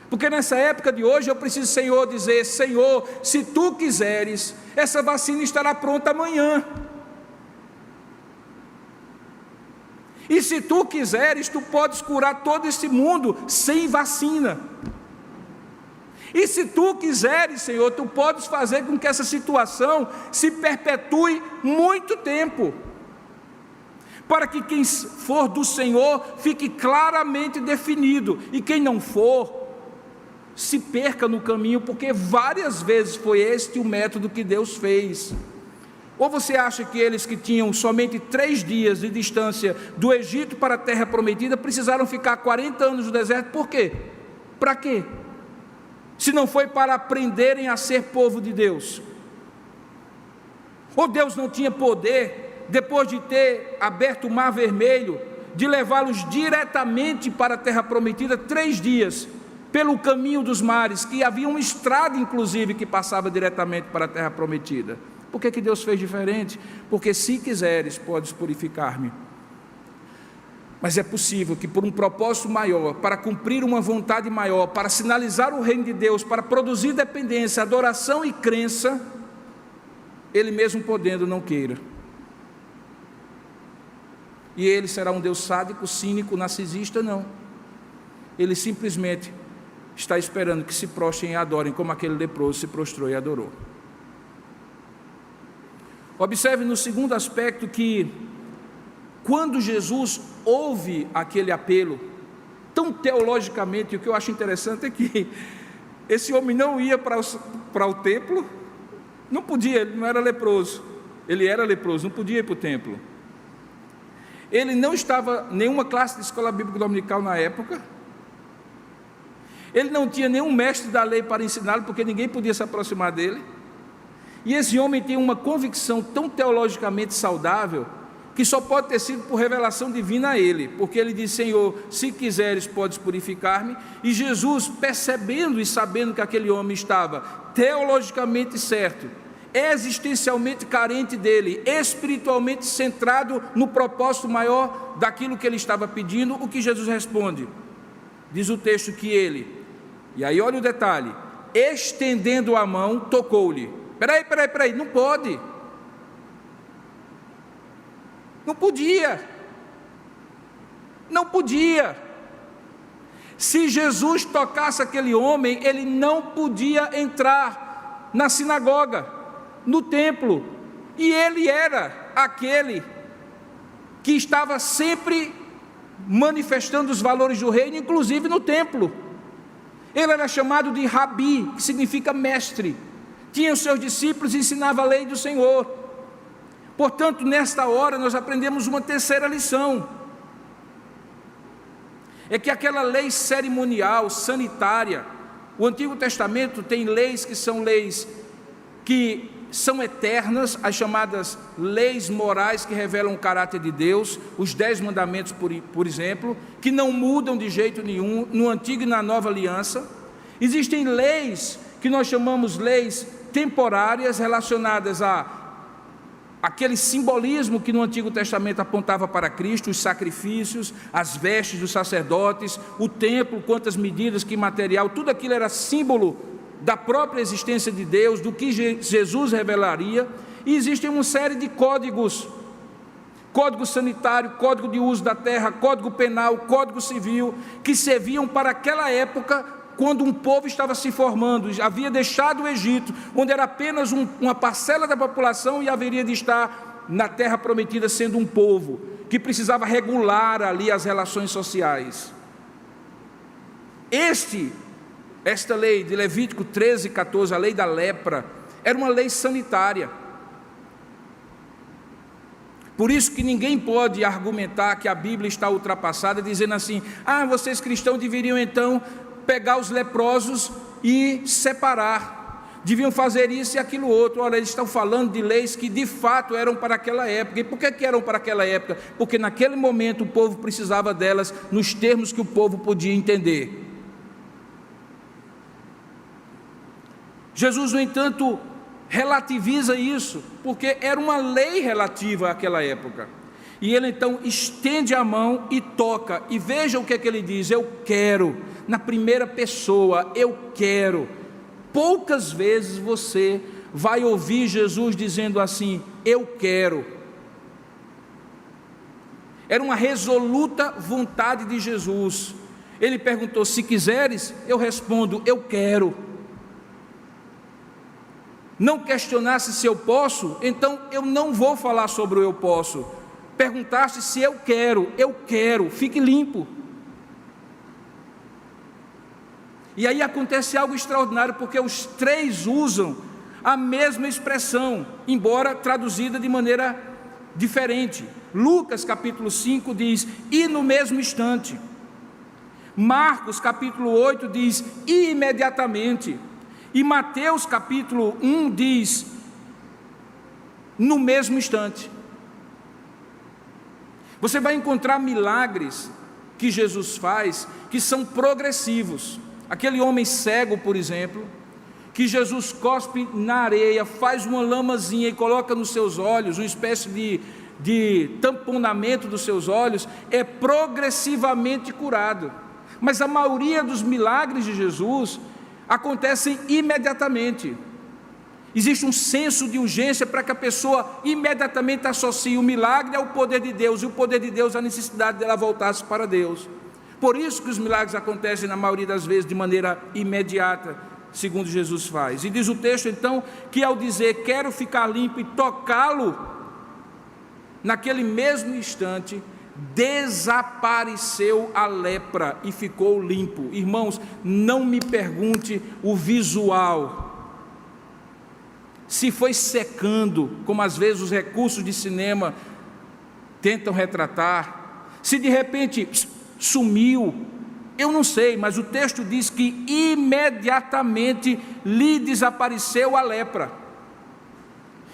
Porque nessa época de hoje eu preciso, Senhor, dizer: Senhor, se tu quiseres, essa vacina estará pronta amanhã. E se tu quiseres, tu podes curar todo esse mundo sem vacina. E se tu quiseres, Senhor, tu podes fazer com que essa situação se perpetue muito tempo, para que quem for do Senhor fique claramente definido, e quem não for, se perca no caminho, porque várias vezes foi este o método que Deus fez. Ou você acha que eles que tinham somente 3 dias de distância do Egito para a terra prometida, precisaram ficar 40 anos no deserto? Por quê? Para quê? Se não foi para aprenderem a ser povo de Deus? Ou Deus não tinha poder, depois de ter aberto o mar vermelho, de levá-los diretamente para a terra prometida, 3 dias, pelo caminho dos mares, que havia uma estrada inclusive que passava diretamente para a terra prometida? Por que Deus fez diferente? Porque se quiseres, podes purificar-me. Mas é possível que por um propósito maior, para cumprir uma vontade maior, para sinalizar o reino de Deus, para produzir dependência, adoração e crença, Ele mesmo podendo não queira. E Ele será um Deus sádico, cínico, narcisista? Não. Ele simplesmente está esperando que se prostrem e adorem, como aquele leproso se prostrou e adorou. Observe no segundo aspecto que, quando Jesus ouve aquele apelo, tão teologicamente, o que eu acho interessante é que esse homem não ia para o templo, não podia, ele não era leproso, ele era leproso, não podia ir para o templo. Ele não estava em nenhuma classe de escola bíblica dominical na época, ele não tinha nenhum mestre da lei para ensiná-lo, porque ninguém podia se aproximar dele. E esse homem tem uma convicção tão teologicamente saudável, que só pode ter sido por revelação divina a ele, porque ele diz: Senhor, se quiseres podes purificar-me. E Jesus, percebendo e sabendo que aquele homem estava teologicamente certo, existencialmente carente dele, espiritualmente centrado no propósito maior daquilo que ele estava pedindo, o que Jesus responde? Diz o texto que ele, e aí olha o detalhe, estendendo a mão, tocou-lhe. Peraí, não pode. Não podia. Se Jesus tocasse aquele homem, ele não podia entrar na sinagoga, no templo, e ele era aquele que estava sempre manifestando os valores do reino, inclusive no templo. Ele era chamado de Rabi, que significa mestre. Tinha os seus discípulos e ensinava a lei do Senhor. Portanto, nesta hora nós aprendemos uma terceira lição. É que aquela lei cerimonial, sanitária, o Antigo Testamento tem leis que são eternas, as chamadas leis morais que revelam o caráter de Deus, os 10 mandamentos, por exemplo, que não mudam de jeito nenhum, no Antigo e na Nova Aliança. Existem leis que nós chamamos leis temporárias, relacionadas aquele simbolismo que no Antigo Testamento apontava para Cristo, os sacrifícios, as vestes dos sacerdotes, o templo, quantas medidas, que material, tudo aquilo era símbolo da própria existência de Deus, do que Jesus revelaria. E existe uma série de códigos: código sanitário, código de uso da terra, código penal, código civil, que serviam para aquela época, quando um povo estava se formando, havia deixado o Egito, onde era apenas uma parcela da população, e haveria de estar na terra prometida sendo um povo, que precisava regular ali as relações sociais. Esta lei de Levítico 13, 14, a lei da lepra, era uma lei sanitária. Por isso que ninguém pode argumentar que a Bíblia está ultrapassada, dizendo assim: vocês cristãos deveriam então pegar os leprosos e separar, deviam fazer isso e aquilo outro. Olha, eles estão falando de leis que de fato eram para aquela época. E por que eram para aquela época? Porque naquele momento o povo precisava delas nos termos que o povo podia entender. Jesus, no entanto, relativiza isso, porque era uma lei relativa àquela época. E ele então estende a mão e toca, e veja o que é que ele diz: eu quero. na primeira pessoa, eu quero. Poucas vezes você vai ouvir Jesus dizendo assim, eu quero. Era uma resoluta vontade de Jesus. Ele perguntou, se quiseres, eu respondo, eu quero. Não questionasse se eu posso, então eu não vou falar sobre o eu posso. Perguntaste se eu quero, fique limpo. E aí acontece algo extraordinário, porque os três usam a mesma expressão, embora traduzida de maneira diferente. Lucas capítulo 5 diz, e no mesmo instante. Marcos capítulo 8 diz, e imediatamente. E Mateus capítulo 1 diz, no mesmo instante. Você vai encontrar milagres que Jesus faz, que são progressivos. Aquele homem cego, por exemplo, que Jesus cospe na areia, faz uma lamazinha e coloca nos seus olhos, uma espécie de tamponamento dos seus olhos, é progressivamente curado. Mas a maioria dos milagres de Jesus acontecem imediatamente. Existe um senso de urgência para que a pessoa imediatamente associe o milagre ao poder de Deus, e o poder de Deus à necessidade dela voltar-se para Deus. Por isso que os milagres acontecem na maioria das vezes de maneira imediata, segundo Jesus faz. E diz o texto então que ao dizer quero ficar limpo e tocá-lo, naquele mesmo instante desapareceu a lepra e ficou limpo. Irmãos, não me pergunte o visual, se foi secando, como às vezes os recursos de cinema tentam retratar, se de repente sumiu, eu não sei, mas o texto diz que imediatamente lhe desapareceu a lepra.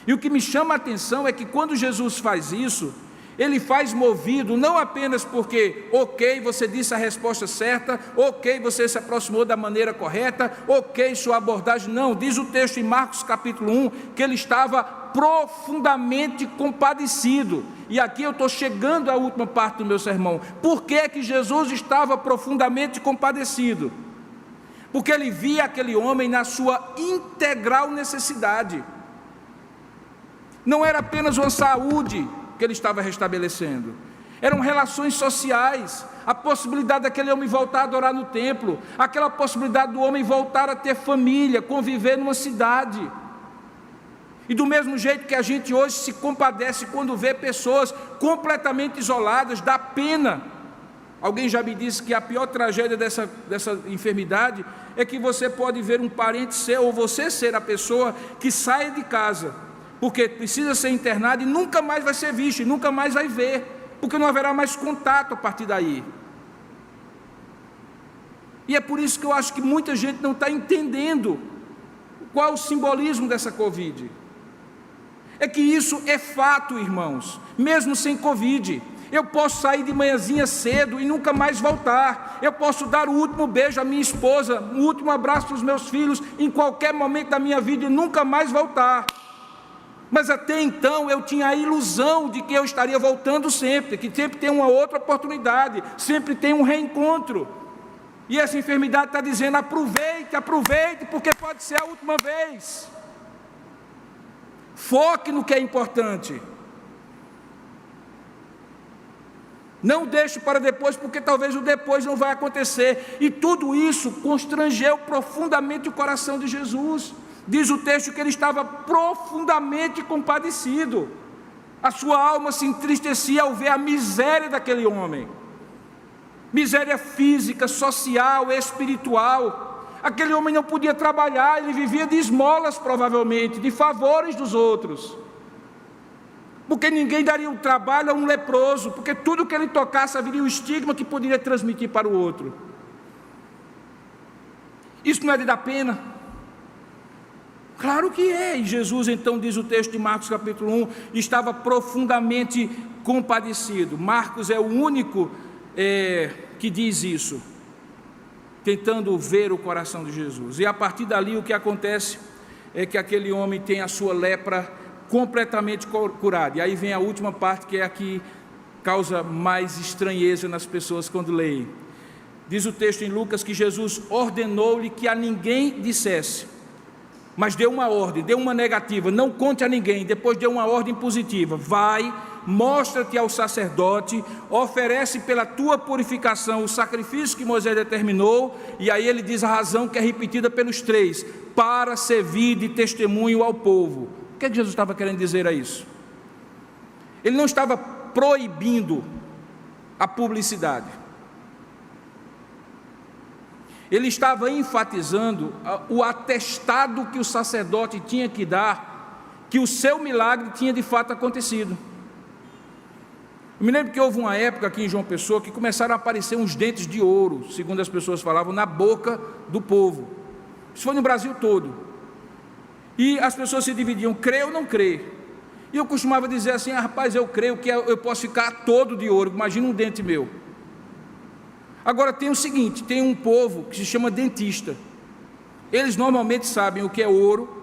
E o que me chama a atenção é que quando Jesus faz isso, ele faz movido não apenas porque, ok, você disse a resposta certa, ok, você se aproximou da maneira correta, ok, sua abordagem, não, diz o texto em Marcos capítulo 1, que ele estava profundamente compadecido. E aqui eu estou chegando à última parte do meu sermão. Por que é que Jesus estava profundamente compadecido? Porque ele via aquele homem na sua integral necessidade. Não era apenas uma saúde que ele estava restabelecendo, eram relações sociais, a possibilidade daquele homem voltar a adorar no templo, aquela possibilidade do homem voltar a ter família, conviver numa cidade. E do mesmo jeito que a gente hoje se compadece quando vê pessoas completamente isoladas, dá pena. Alguém já me disse que a pior tragédia dessa enfermidade é que você pode ver um parente seu, ou você ser a pessoa que sai de casa porque precisa ser internado e nunca mais vai ser visto, e nunca mais vai ver, porque não haverá mais contato a partir daí. E é por isso que eu acho que muita gente não está entendendo qual é o simbolismo dessa Covid. É que isso é fato, irmãos, mesmo sem Covid. Eu posso sair de manhãzinha cedo e nunca mais voltar. Eu posso dar o último beijo à minha esposa, o último abraço para os meus filhos, em qualquer momento da minha vida e nunca mais voltar. Mas até então eu tinha a ilusão de que eu estaria voltando sempre, que sempre tem uma outra oportunidade, sempre tem um reencontro. E essa enfermidade está dizendo, aproveite, aproveite, porque pode ser a última vez. Foque no que é importante. Não deixe para depois, porque talvez o depois não vai acontecer. E tudo isso constrangeu profundamente o coração de Jesus. Diz o texto que ele estava profundamente compadecido. A sua alma se entristecia ao ver a miséria daquele homem. Miséria física, social, espiritual. Aquele homem não podia trabalhar, ele vivia de esmolas provavelmente, de favores dos outros. Porque ninguém daria um trabalho a um leproso, porque tudo que ele tocasse haveria o estigma que poderia transmitir para o outro. Isso não é de dar pena? Claro que é. E Jesus então, diz o texto de Marcos capítulo 1, estava profundamente compadecido. Marcos é o único que diz isso, tentando ver o coração de Jesus. E a partir dali o que acontece é que aquele homem tem a sua lepra completamente curada. E aí vem a última parte, que é a que causa mais estranheza nas pessoas quando leem. Diz o texto em Lucas que Jesus ordenou-lhe que a ninguém dissesse, mas deu uma ordem, deu uma negativa: não conte a ninguém. Depois deu uma ordem positiva: vai, mostra-te ao sacerdote, oferece pela tua purificação o sacrifício que Moisés determinou. E aí ele diz a razão que é repetida pelos três: para servir de testemunho ao povo. O que é que Jesus estava querendo dizer a isso? Ele não estava proibindo a publicidade. Ele estava enfatizando o atestado que o sacerdote tinha que dar, que o seu milagre tinha de fato acontecido. Eu me lembro que houve uma época aqui em João Pessoa que começaram a aparecer uns dentes de ouro, segundo as pessoas falavam, na boca do povo. Isso foi no Brasil todo. E as pessoas se dividiam: crê ou não crê. E eu costumava dizer assim: rapaz, eu creio que eu posso ficar todo de ouro, imagina um dente meu. Agora tem o seguinte: tem um povo que se chama dentista. Eles normalmente sabem o que é ouro,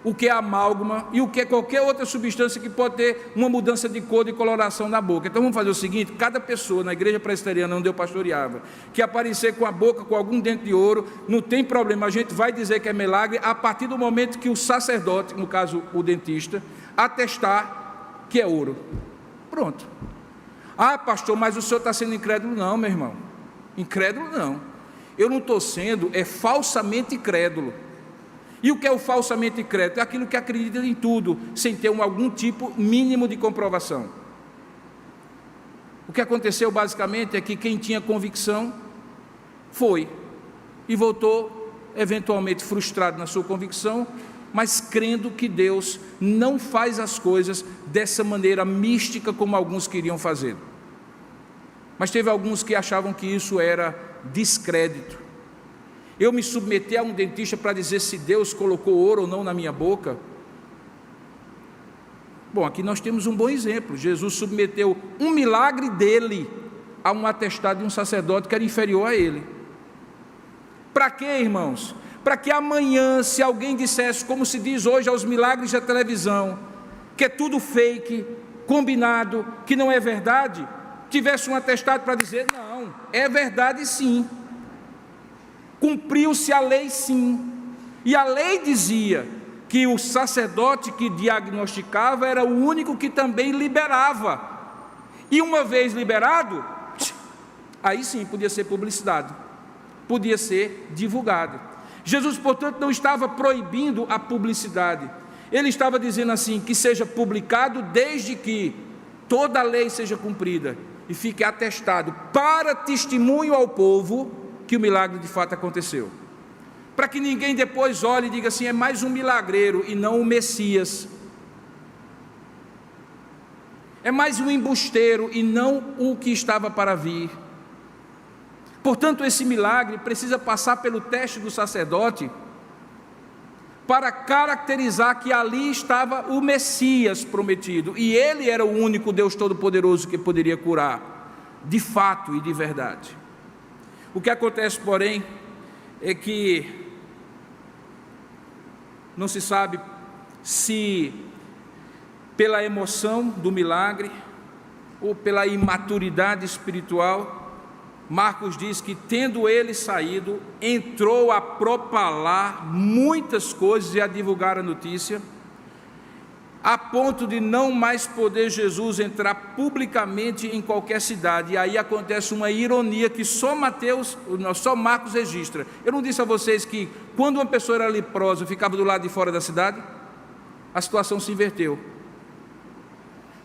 o que é amálgama e o que é qualquer outra substância que pode ter uma mudança de cor, de coloração na boca. Então vamos fazer o seguinte: cada pessoa na igreja presbiteriana onde eu pastoreava, que aparecer com a boca com algum dente de ouro, não tem problema, a gente vai dizer que é milagre a partir do momento que o sacerdote, no caso o dentista, atestar que é ouro. Pronto. Ah, pastor, mas o senhor está sendo incrédulo? Não, meu irmão. Incrédulo não, eu não estou sendo, é falsamente incrédulo. E o que é o falsamente incrédulo? É aquilo que acredita em tudo, sem ter algum tipo mínimo de comprovação. O que aconteceu basicamente é que quem tinha convicção foi, e voltou eventualmente frustrado na sua convicção, mas crendo que Deus não faz as coisas dessa maneira mística como alguns queriam fazer. Mas teve alguns que achavam que isso era descrédito. Eu me submeter a um dentista para dizer se Deus colocou ouro ou não na minha boca? Bom, aqui nós temos um bom exemplo. Jesus submeteu um milagre dele a um atestado de um sacerdote que era inferior a ele. Para quê, irmãos? Para que amanhã, se alguém dissesse, como se diz hoje aos milagres da televisão, que é tudo fake, combinado, que não é verdade, tivesse um atestado para dizer: não, é verdade sim, cumpriu-se a lei sim. E a lei dizia que o sacerdote que diagnosticava era o único que também liberava, e uma vez liberado, aí sim podia ser publicidade, podia ser divulgado. Jesus, portanto, não estava proibindo a publicidade, ele estava dizendo assim: que seja publicado desde que toda a lei seja cumprida e fique atestado para testemunho ao povo que o milagre de fato aconteceu, para que ninguém depois olhe e diga assim: é mais um milagreiro e não o Messias, é mais um embusteiro e não o que estava para vir. Portanto, esse milagre precisa passar pelo teste do sacerdote para caracterizar que ali estava o Messias prometido, e ele era o único Deus Todo-Poderoso que poderia curar, de fato e de verdade. O que acontece, porém, é que não se sabe se pela emoção do milagre ou pela imaturidade espiritual, Marcos diz que, tendo ele saído, entrou a propalar muitas coisas e a divulgar a notícia, a ponto de não mais poder Jesus entrar publicamente em qualquer cidade. E aí acontece uma ironia que só Marcos registra. Eu não disse a vocês que quando uma pessoa era leprosa, ficava do lado de fora da cidade? A situação se inverteu.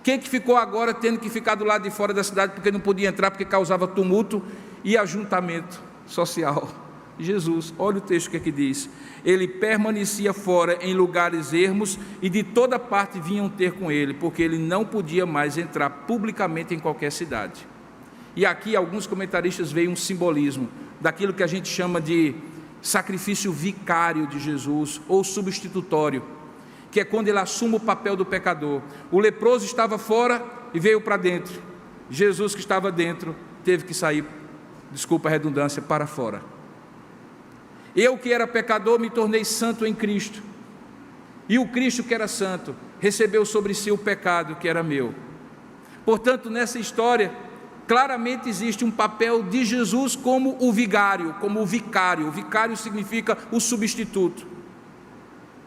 Quem que ficou agora tendo que ficar do lado de fora da cidade porque não podia entrar, porque causava tumulto e ajuntamento social? Jesus. Olha o texto que diz: ele permanecia fora em lugares ermos, e de toda parte vinham ter com ele, porque ele não podia mais entrar publicamente em qualquer cidade. E aqui alguns comentaristas veem um simbolismo daquilo que a gente chama de sacrifício vicário de Jesus, ou substitutório, que é quando ele assume o papel do pecador. O leproso estava fora e veio para dentro. Jesus, que estava dentro, teve que sair, desculpa a redundância, para fora. Eu, que era pecador, me tornei santo em Cristo, e o Cristo, que era santo, recebeu sobre si o pecado que era meu. Portanto, nessa história, claramente existe um papel de Jesus como o vigário, como o vicário. O vicário significa o substituto.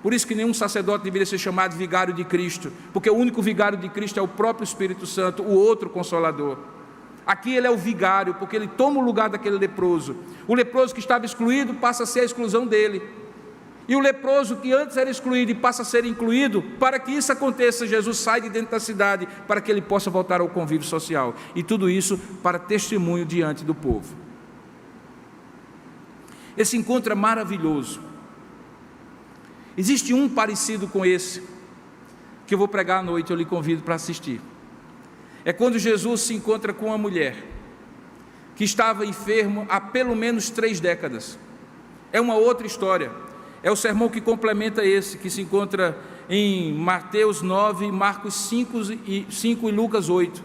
Por isso que nenhum sacerdote deveria ser chamado de vigário de Cristo, porque o único vigário de Cristo é o próprio Espírito Santo, o outro Consolador. Aqui ele é o vigário, porque ele toma o lugar daquele leproso. O leproso que estava excluído passa a ser a exclusão dele. E o leproso que antes era excluído e passa a ser incluído. Para que isso aconteça, Jesus sai de dentro da cidade para que ele possa voltar ao convívio social. E tudo isso para testemunho diante do povo. Esse encontro é maravilhoso. Existe um parecido com esse, que eu vou pregar à noite, eu lhe convido para assistir. É quando Jesus se encontra com uma mulher que estava enfermo há pelo menos 3 décadas. É uma outra história. É o sermão que complementa esse, que se encontra em Mateus 9, Marcos 5 e Lucas 8.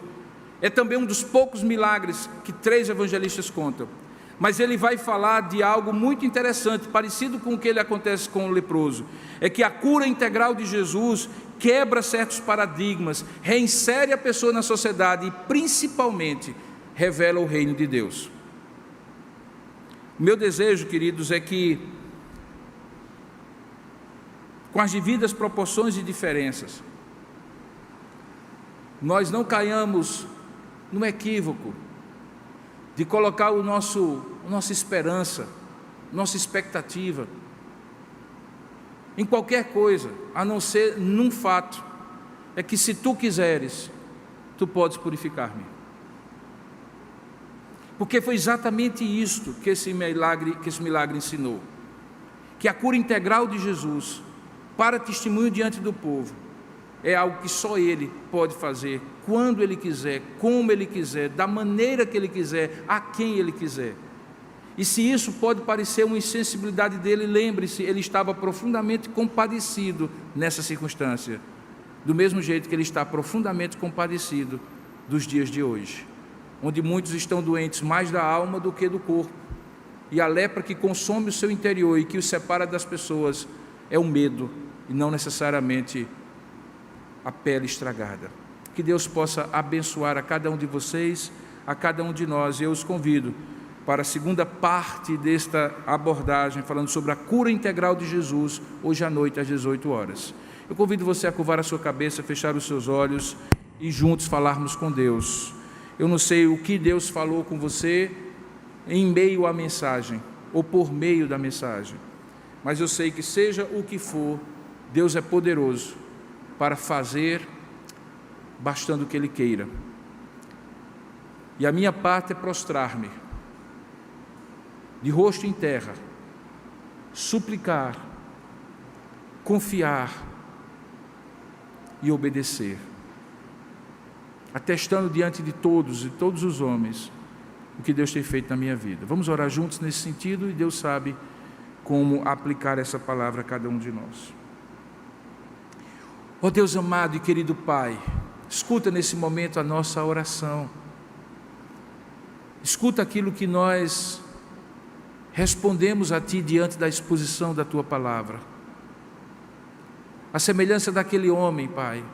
É também um dos poucos milagres que 3 evangelistas contam. Mas ele vai falar de algo muito interessante, parecido com o que ele acontece com o leproso. É que a cura integral de Jesus quebra certos paradigmas, reinsere a pessoa na sociedade e, principalmente, revela o reino de Deus. O meu desejo, queridos, é que, com as devidas proporções e diferenças, nós não caiamos no equívoco de colocar a nossa esperança, nossa expectativa em qualquer coisa, a não ser num fato, é que se tu quiseres, tu podes purificar-me. Porque foi exatamente isto que esse milagre ensinou, que a cura integral de Jesus, para testemunho diante do povo, é algo que só Ele pode fazer, quando Ele quiser, como Ele quiser, da maneira que Ele quiser, a quem Ele quiser. E se isso pode parecer uma insensibilidade dele, lembre-se, Ele estava profundamente compadecido nessa circunstância, do mesmo jeito que Ele está profundamente compadecido dos dias de hoje, onde muitos estão doentes mais da alma do que do corpo, e a lepra que consome o seu interior e que os separa das pessoas é o medo, e não necessariamente a pele estragada. Que Deus possa abençoar a cada um de vocês, a cada um de nós. Eu os convido para a segunda parte desta abordagem, falando sobre a cura integral de Jesus, hoje à noite às 18 horas. Eu convido você a curvar a sua cabeça, fechar os seus olhos e juntos falarmos com Deus. Eu não sei o que Deus falou com você em meio à mensagem, ou por meio da mensagem, mas eu sei que seja o que for, Deus é poderoso para fazer, bastando o que Ele queira. E a minha parte é prostrar-me, de rosto em terra, suplicar, confiar e obedecer, atestando diante de todos e todos os homens o que Deus tem feito na minha vida. Vamos orar juntos nesse sentido, e Deus sabe como aplicar essa palavra a cada um de nós. Ó Deus amado e querido Pai, escuta nesse momento a nossa oração, escuta aquilo que nós respondemos a Ti diante da exposição da Tua palavra. A semelhança daquele homem, Pai,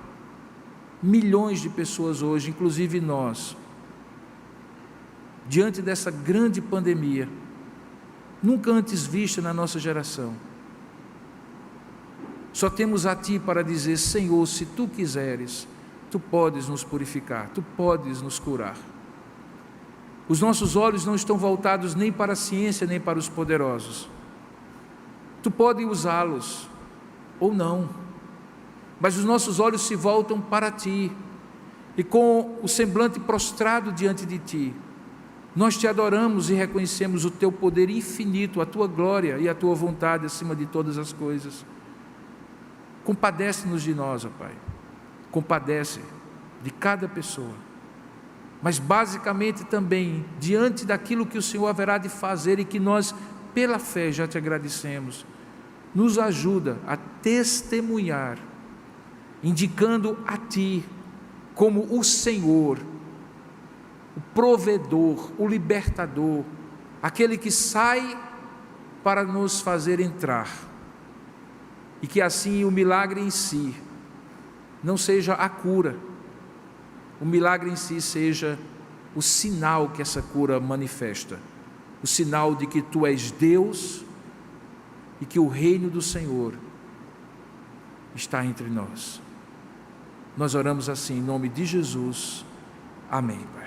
milhões de pessoas hoje, inclusive nós, diante dessa grande pandemia, nunca antes vista na nossa geração, só temos a Ti para dizer: Senhor, se Tu quiseres, Tu podes nos purificar, Tu podes nos curar. Os nossos olhos não estão voltados nem para a ciência, nem para os poderosos. Tu podes usá-los, ou não, mas os nossos olhos se voltam para Ti, e com o semblante prostrado diante de Ti, nós Te adoramos e reconhecemos o Teu poder infinito, a Tua glória e a Tua vontade acima de todas as coisas. Compadece-nos de nós, ó Pai, compadece de cada pessoa, mas basicamente também diante daquilo que o Senhor haverá de fazer e que nós, pela fé, já Te agradecemos. Nos ajuda a testemunhar, indicando a Ti como o Senhor, o provedor, o libertador, aquele que sai para nos fazer entrar, e que assim o milagre em si não seja a cura, o milagre em si seja o sinal que essa cura manifesta, o sinal de que Tu és Deus e que o reino do Senhor está entre nós. Nós oramos assim em nome de Jesus. Amém, Pai.